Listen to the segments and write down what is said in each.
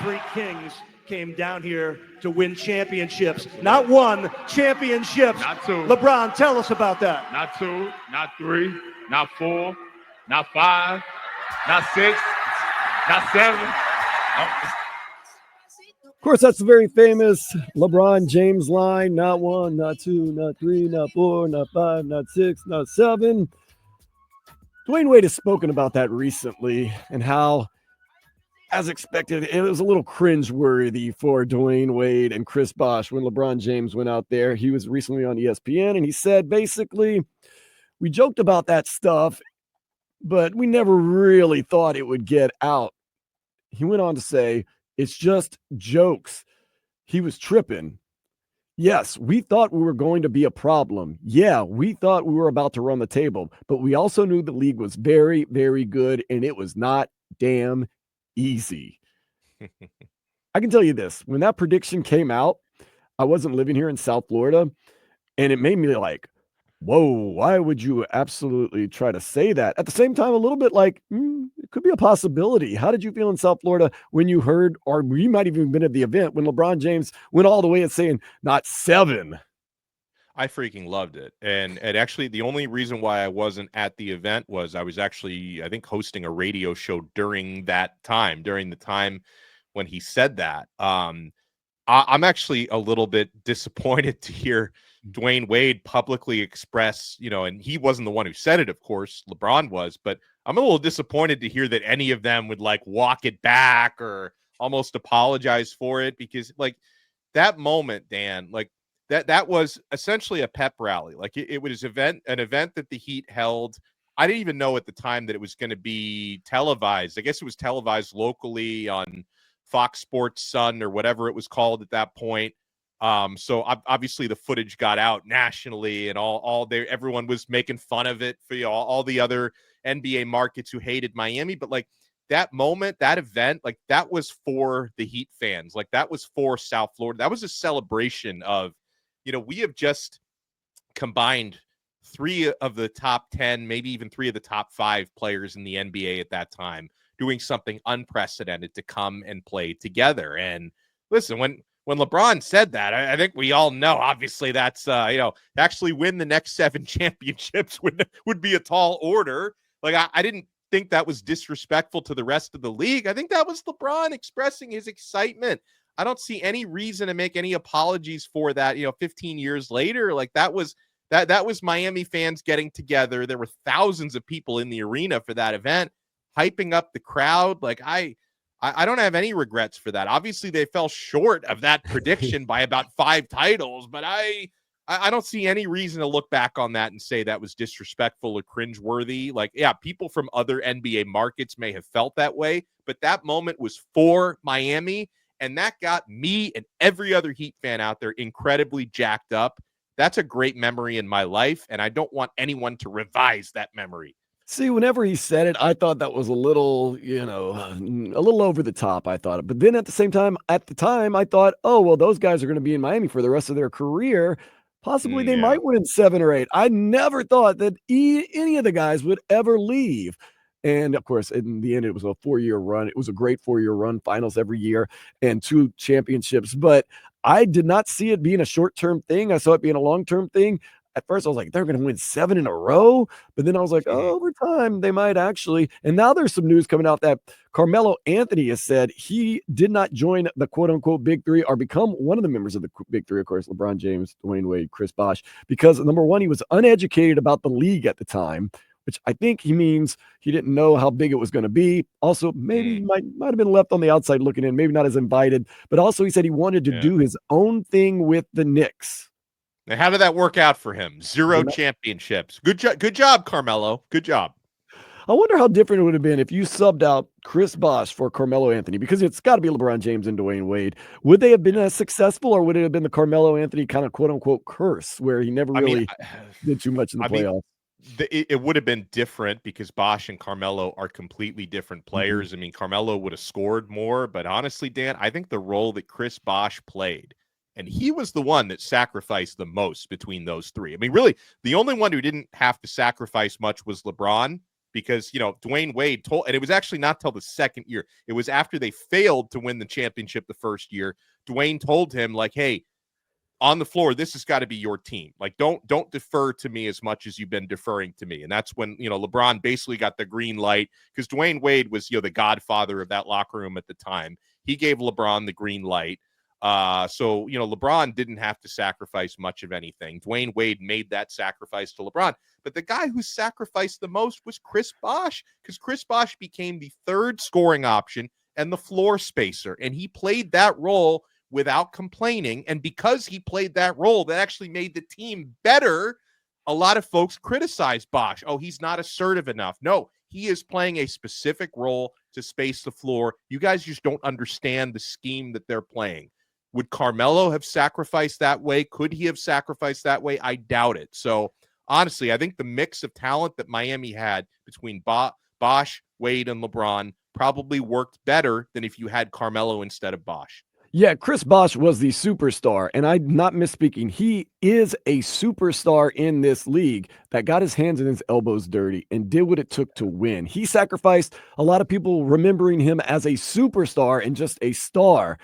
three kings came down here to win championships. Not one, championships. Not two. LeBron, tell us about that. Not two, not three, not four, not five, not six, not seven. Of course, that's the very famous LeBron James line. Not one, not two, not three, not four, not five, not six, not seven. Dwyane Wade has spoken about that recently and how, as expected, it was a little cringe-worthy for Dwyane Wade and Chris Bosh when LeBron James went out there. He was recently on ESPN, and he said, basically, we joked about that stuff, but we never really thought it would get out. He went on to say, it's just jokes. He was tripping. Yes, we thought we were going to be a problem. Yeah, we thought we were about to run the table, but we also knew the league was very, very good, and it was not damn easy. I can tell you this. When that prediction came out, I wasn't living here in South Florida, and it made me like, whoa, why would you absolutely try to say that? At the same time, a little bit like, it could be a possibility. How did you feel in South Florida when you heard, or you might have even been at the event, when LeBron James went all the way and saying, not seven? I freaking loved it. And actually, the only reason why I wasn't at the event was I was actually, I think, hosting a radio show during the time when he said that. I'm actually a little bit disappointed to hear Dwyane Wade publicly express, and he wasn't the one who said it, of course, LeBron was, but I'm a little disappointed to hear that any of them would like walk it back or almost apologize for it, because like that moment, Dan, like that was essentially a pep rally. Like it was an event that the Heat held. I didn't even know at the time that it was going to be televised. I guess it was televised locally on Fox Sports Sun or whatever it was called at that point. So obviously the footage got out nationally, and everyone was making fun of it for all the other NBA markets who hated Miami. But like that moment, that event, like that was for the Heat fans. Like that was for South Florida. That was a celebration of, we have just combined 3 of the top 10, maybe even 3 of the top 5 players in the NBA at that time, doing something unprecedented to come and play together. And listen, when LeBron said that, I think we all know, obviously, that's, actually win the next 7 championships would be a tall order. Like, I didn't think that was disrespectful to the rest of the league. I think that was LeBron expressing his excitement. I don't see any reason to make any apologies for that, 15 years later. Like, that was Miami fans getting together. There were thousands of people in the arena for that event, hyping up the crowd. Like, I don't have any regrets for that. Obviously, they fell short of that prediction by about 5 titles, but I don't see any reason to look back on that and say that was disrespectful or cringeworthy. Like, yeah, people from other NBA markets may have felt that way, but that moment was for Miami, and that got me and every other Heat fan out there incredibly jacked up. That's a great memory in my life, and I don't want anyone to revise that memory. See, whenever he said it, I thought that was a little, a little over the top, I thought. But then at the time, I thought, oh, well, those guys are going to be in Miami for the rest of their career. Possibly they might win 7 or 8. I never thought that any of the guys would ever leave. And, of course, in the end, it was a 4-year run. It was a great 4-year run, finals every year, and 2 championships. But I did not see it being a short-term thing. I saw it being a long-term thing. At first, I was like, they're going to win 7 in a row. But then I was like, oh, over time, they might actually. And now there's some news coming out that Carmelo Anthony has said he did not join the quote-unquote Big Three or become one of the members of the Big Three, of course, LeBron James, Dwyane Wade, Chris Bosh, because, number one, he was uneducated about the league at the time, which I think he means he didn't know how big it was going to be. Also, maybe he might have been left on the outside looking in, maybe not as invited. But also, he said he wanted to do his own thing with the Knicks. Now, how did that work out for him? 0 championships. Good job, Carmelo. Good job. I wonder how different it would have been if you subbed out Chris Bosh for Carmelo Anthony, because it's got to be LeBron James and Dwyane Wade. Would they have been as successful, or would it have been the Carmelo Anthony kind of quote-unquote curse where he never really did too much in the playoffs? It would have been different because Bosh and Carmelo are completely different players. I mean, Carmelo would have scored more, but honestly, Dan, I think the role that Chris Bosh played, and he was the one that sacrificed the most between those 3. I mean, really, the only one who didn't have to sacrifice much was LeBron. because, Dwyane Wade told, and it was actually not till the second year. It was after they failed to win the championship the first year. Dwyane told him, like, hey, on the floor, this has got to be your team. Like, don't defer to me as much as you've been deferring to me. And that's when, LeBron basically got the green light, because Dwyane Wade was, the godfather of that locker room at the time. He gave LeBron the green light. So LeBron didn't have to sacrifice much of anything. Dwyane Wade made that sacrifice to LeBron. But the guy who sacrificed the most was Chris Bosh, because Chris Bosh became the third scoring option and the floor spacer. And he played that role without complaining. And because he played that role, that actually made the team better. A lot of folks criticize Bosh. Oh, he's not assertive enough. No, he is playing a specific role to space the floor. You guys just don't understand the scheme that they're playing. Would Carmelo have sacrificed that way? Could he have sacrificed that way? I doubt it. So honestly, I think the mix of talent that Miami had between Bosh, Wade, and LeBron probably worked better than if you had Carmelo instead of Bosh. Yeah, Chris Bosh was the superstar, and I'm not misspeaking. He is a superstar in this league that got his hands and his elbows dirty and did what it took to win. He sacrificed a lot of people remembering him as a superstar and just a star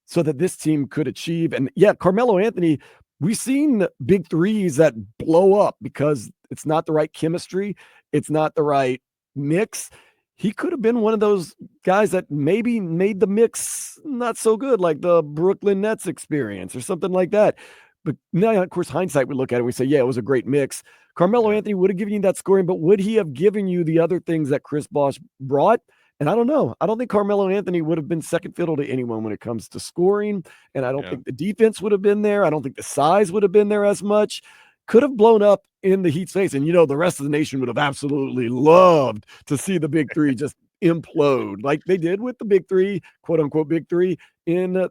so that this team could achieve. And yeah, Carmelo Anthony, we've seen big threes that blow up because it's not the right chemistry. It's not the right mix. He could have been one of those guys that maybe made the mix not so good, like the Brooklyn Nets experience or something like that. But now, of course, hindsight, we look at it and we say, yeah, it was a great mix. Carmelo Anthony would have given you that scoring, but would he have given you the other things that Chris Bosh brought? And I don't know. I don't think Carmelo Anthony would have been second fiddle to anyone when it comes to scoring. And I don't think the defense would have been there. I don't think the size would have been there as much. Could have blown up in the Heat's face. And, the rest of the nation would have absolutely loved to see the big three just implode like they did with the big three, quote unquote, big three in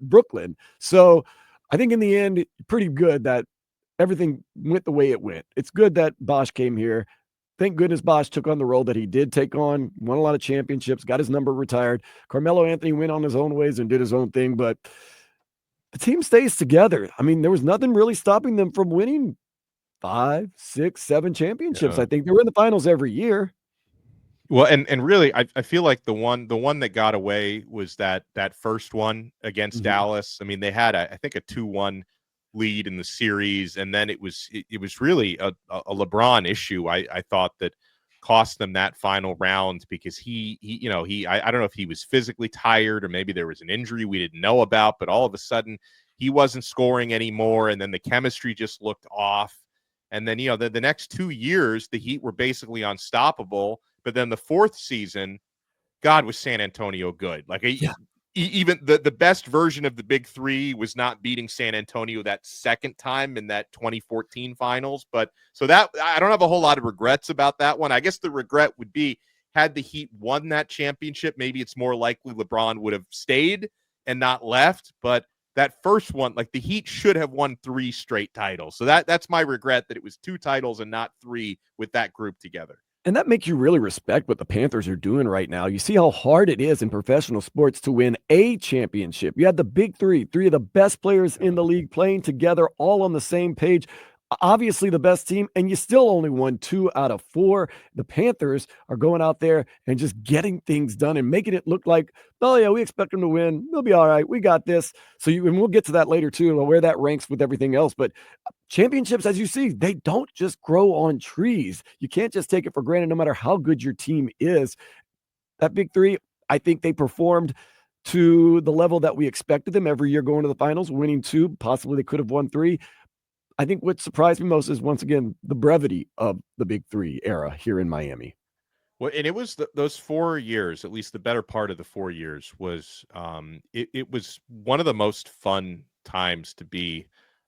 Brooklyn. So I think in the end, pretty good that everything went the way it went. It's good that Bosh came here. Thank goodness Bosh took on the role that he did take on, won a lot of championships, got his number retired. Carmelo Anthony went on his own ways and did his own thing, but the team stays together. I mean, there was nothing really stopping them from winning 5, 6, 7 championships. I think they were in the finals every year. Well, and really, I feel like the one that got away was that first one against Dallas. I mean, they had I think a 2-1 lead in the series, and then it was really a LeBron issue. I thought that cost them that final round because he I don't know if he was physically tired or maybe there was an injury we didn't know about, but all of a sudden he wasn't scoring anymore, and then the chemistry just looked off. And then the next 2 years the Heat were basically unstoppable. But then the fourth season, God, was San Antonio good. Like even the best version of the big three was not beating San Antonio that second time in that 2014 finals. But so that I don't have a whole lot of regrets about that one. I guess the regret would be had the Heat won that championship, maybe it's more likely LeBron would have stayed and not left. But that first one, like the Heat should have won 3 straight titles. So that's my regret, that it was 2 titles and not 3 with that group together. And that makes you really respect what the Panthers are doing right now. You see how hard it is in professional sports to win a championship. You had the big three of the best players in the league playing together, all on the same page. Obviously the best team, and you still only won 2 out of 4. The Panthers are going out there and just getting things done and making it look like, oh yeah, we expect them to win. They'll be all right. We got this. So and we'll get to that later too, where that ranks with everything else. But championships, as you see, they don't just grow on trees. You can't just take it for granted no matter how good your team is. That big three, I think they performed to the level that we expected them every year going to the finals, winning 2. Possibly they could have won 3. I think what surprised me most is, once again, the brevity of the big three era here in Miami. Well, and it was those 4 years, at least the better part of the 4 years, was it was one of the most fun times to be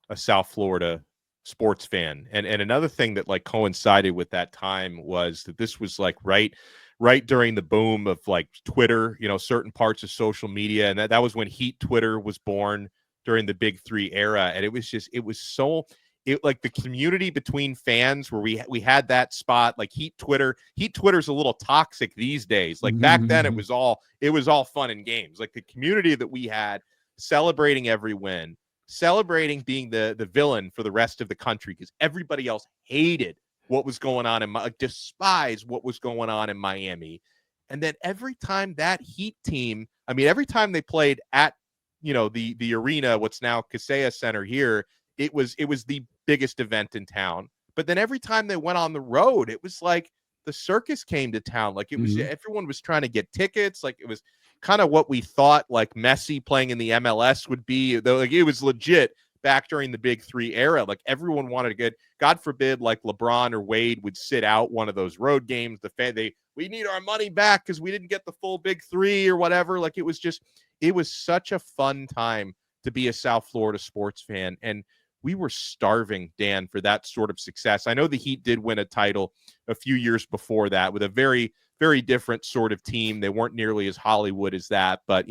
a South Florida sports fan. And another thing that like coincided with that time was that this was like right during the boom of like Twitter, certain parts of social media, and that was when Heat Twitter was born during the big three era. And it was like the community between fans where we had that spot, like Heat Twitter's a little toxic these days. Like back then it was all fun and games. Like the community that we had, celebrating every win, celebrating being the villain for the rest of the country, because everybody else hated what was going on despise what was going on in Miami. And then every time that Heat team, I mean, every time they played at, the arena, what's now Kaseya Center here, it was the biggest event in town. But then every time they went on the road, it was like the circus came to town. Like it was, everyone was trying to get tickets. Like it was kind of what we thought like Messi playing in the MLS would be, though. Like it was legit back during the Big Three era. Like everyone wanted to get, God forbid, like LeBron or Wade would sit out one of those road games. We need our money back because we didn't get the full Big Three or whatever. Like it was such a fun time to be a South Florida sports fan. And we were starving, Dan, for that sort of success. I know the Heat did win a title a few years before that with a very, very different sort of team. They weren't nearly as Hollywood as that, but,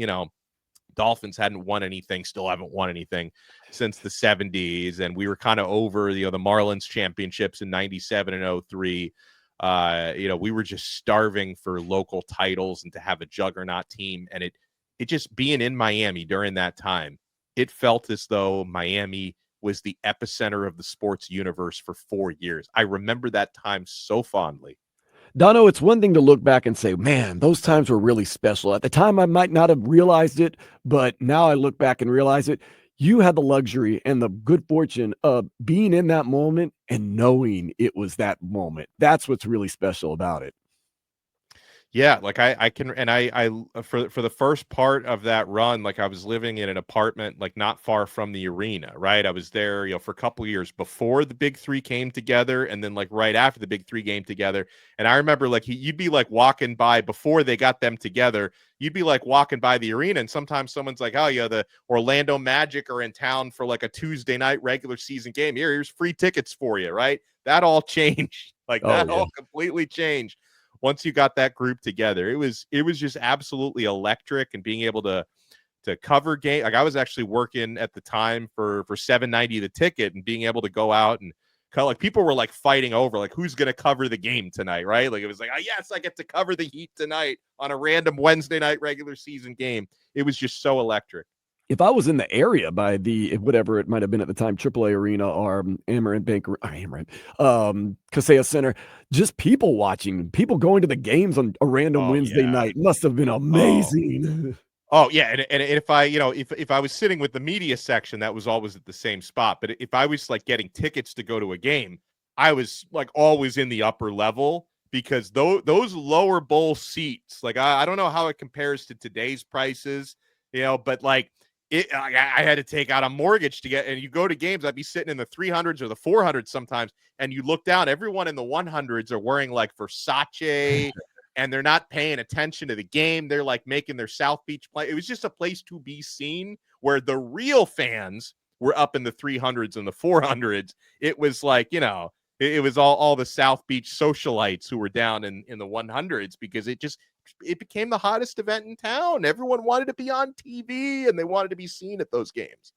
Dolphins hadn't won anything, still haven't won anything since the 70s. And we were kind of over, the Marlins championships in 97 and 03. We were just starving for local titles and to have a juggernaut team. And it just being in Miami during that time, it felt as though Miami was the epicenter of the sports universe for 4 years. I remember that time so fondly. Dono, it's one thing to look back and say, man, those times were really special. At the time, I might not have realized it, but now I look back and realize it. You had the luxury and the good fortune of being in that moment and knowing it was that moment. That's what's really special about it. Yeah, like I can, and I for the first part of that run, like I was living in an apartment like not far from the arena, right? I was there, for a couple of years before the Big Three came together, and then like right after the Big Three came together. And I remember like you'd be like walking by before they got them together. You'd be like walking by the arena, and sometimes someone's like, "Oh yeah, the Orlando Magic are in town for like a Tuesday night regular season game. Here's free tickets for you," right? That all changed. Like that all completely changed once you got that group together. It was just absolutely electric, and being able to cover game. Like I was actually working at the time for $7.90 the ticket, and being able to go out and like people were like fighting over like who's going to cover the game tonight, right? Like it was like, oh yes, I get to cover the Heat tonight on a random Wednesday night regular season game. It was just so electric. If I was in the area by the whatever it might have been at the time, AAA Arena or Kaseya Center, just people watching, people going to the games on a random Wednesday night must have been amazing. Oh yeah, and if I, if I was sitting with the media section, that was always at the same spot. But if I was like getting tickets to go to a game, I was like always in the upper level, because those lower bowl seats, like I don't know how it compares to today's prices, but like. I had to take out a mortgage to get, and you go to games, I'd be sitting in the 300s or the 400s sometimes, and you look down, everyone in the 100s are wearing like Versace, and they're not paying attention to the game. They're like making their South Beach play. It was just a place to be seen, where the real fans were up in the 300s and the 400s. It was like, it was all the South Beach socialites who were down in the 100s, because it became the hottest event in town. Everyone wanted to be on TV, and they wanted to be seen at those games.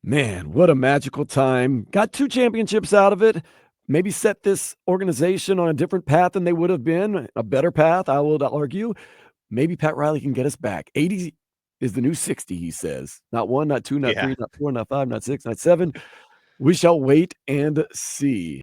Man, what a magical time. Got 2 championships out of it. Maybe set this organization on a different path than they would have been, a better path, I will argue. Maybe Pat Riley can get us back. 80 is the new 60, he says. Not 1, not 2, not 3, not 4, not 5, not 6, not 7. We shall wait and see.